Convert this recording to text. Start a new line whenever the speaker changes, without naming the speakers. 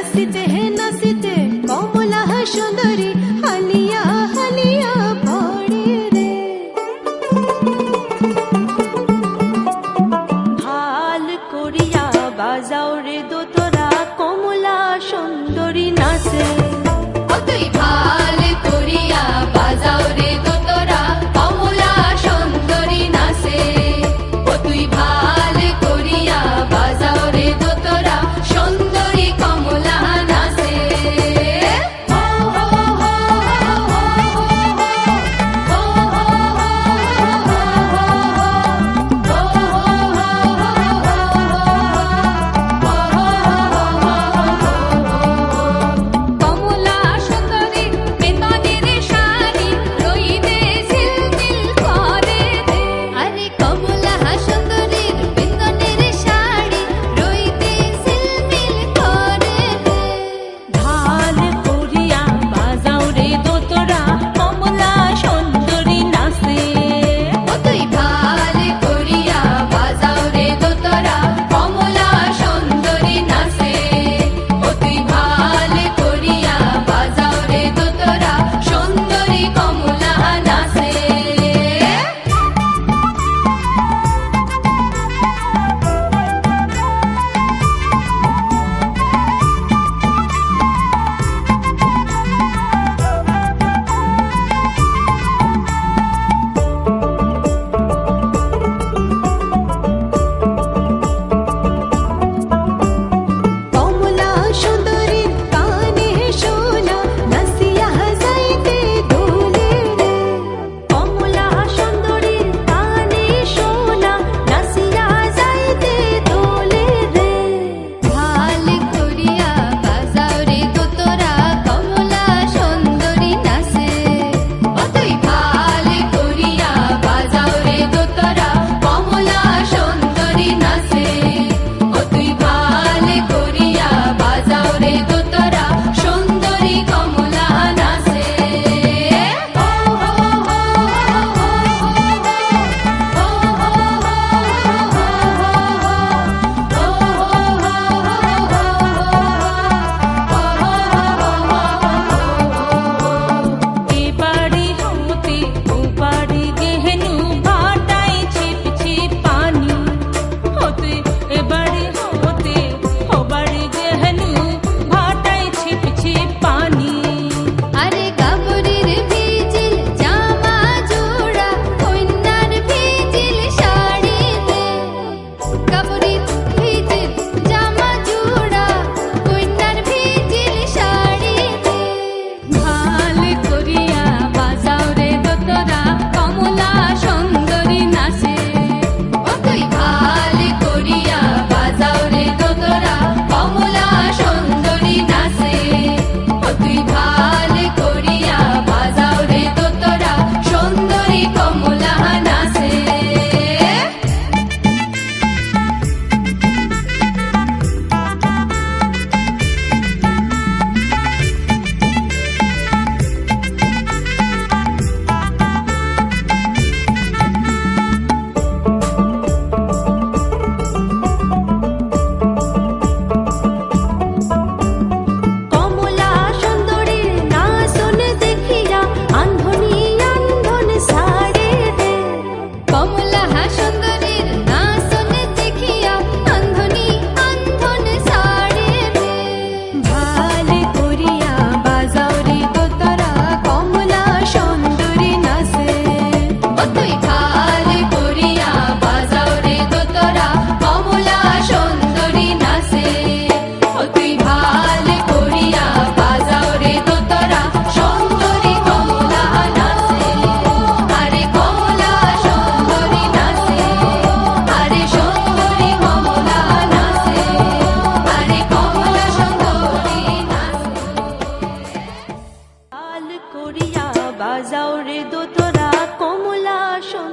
নাচিতে হে নাচিতে কমলা সুন্দরী হালিয়া হালিয়া পড়ে রে। ভাল করিয়া বাজাও রে দোতরা কমলা সুন্দরী নাচে।
ও তুই ভাল করিয়া বাজাও রে দোতরা কমলা সুন্দরী নাচে। ও তুই ভাল করিয়া বাজাও রে দোতরা সুন্দরী কমলা নাচে। হো হো হো হো কমলা সুন্দরী বেতনের শাড়ি রইতে ঝিলমিল করে রে। আরে কমলা সুন্দরীর বেতনের শাড়ি রইতে ঝিলমিল করে রে।
ভাল করিয়া বাজাও রে দোতরা কমলা সুন্দরী নাচে।
ও তুই ভাল করিয়া বাজাও রে দোতরা কমলা সুন্দরী নাচে। ও তুই ভাল করিয়া বাজাও রে দোতরা সুন্দরী কমলা নাচে।
কমলা সুন্দরীর কানে শোনা নাচিয়া যাইতে দোলে রে। কমলা সুন্দরীর কানে শোনা নাচিয়া যাইতে দোলে রে।
ভাল করিয়া বাজাও রে দোতরা কমলা সুন্দরী নাচে। ও তুই ভাল করিয়া বাজাও রে দোতরা কমলা সুন্দরী নাচে। ও তুই ভাল করিয়া বাজাও রে দোতরা সুন্দরী কমলা নাচে। হো হো হো
এবাড়ি হতে ওপাড়ি গেহেনু ভাটাই ছিপ ছিপ পানি হতে। এবাড়ি হতে ওবাড়ি গেহেনু ভাটাই ছিপ ছিপ পানি।
আরে কাপড়ের ভিজিল জামা জোড়া কন্যার ভিজিল শাড়ি দে। কাপড়ের ভিজিল জামা জোড়া কন্যার ভিজিল শাড়ি দে। ভাল করিয়া বাজাও রে দোতরা কমলা সুন্দরী নাচে। ও তুই ভাল করিয়া বাজাও রে দোতরা কমলা সুন্দরী নাচে। ও তুই ভাল করিয়া বাজাও রে দোতরা সুন্দরী কমলা নাচে।
কমলা সুন্দরীর নাচন দেখিয়া আন্ধনি আন্ধন ছাড়ে রে।
কমলা সুন্দরীর নাচন দেখিয়া আন্ধনি আন্ধন ছাড়ে রে।
ভাল করিয়া বাজাও রে দোতরা কমলা সুন্দরী নাচে।
ও তুই ভাল করিয়া বাজাও রে দোতরা কমলা সুন্দরী নাচে। ও তুই ভাল করিয়া বাজাও রে দোতরা সুন্দরী কমলা নাচে। আরে কমলা সুন্দরী নাচে। আরে সুন্দরী কমলা নাচে। আরে কমলা সুন্দরী নাচে।
ভাল করিয়া বাজাও রে দোতরা কমলা সুন্দরী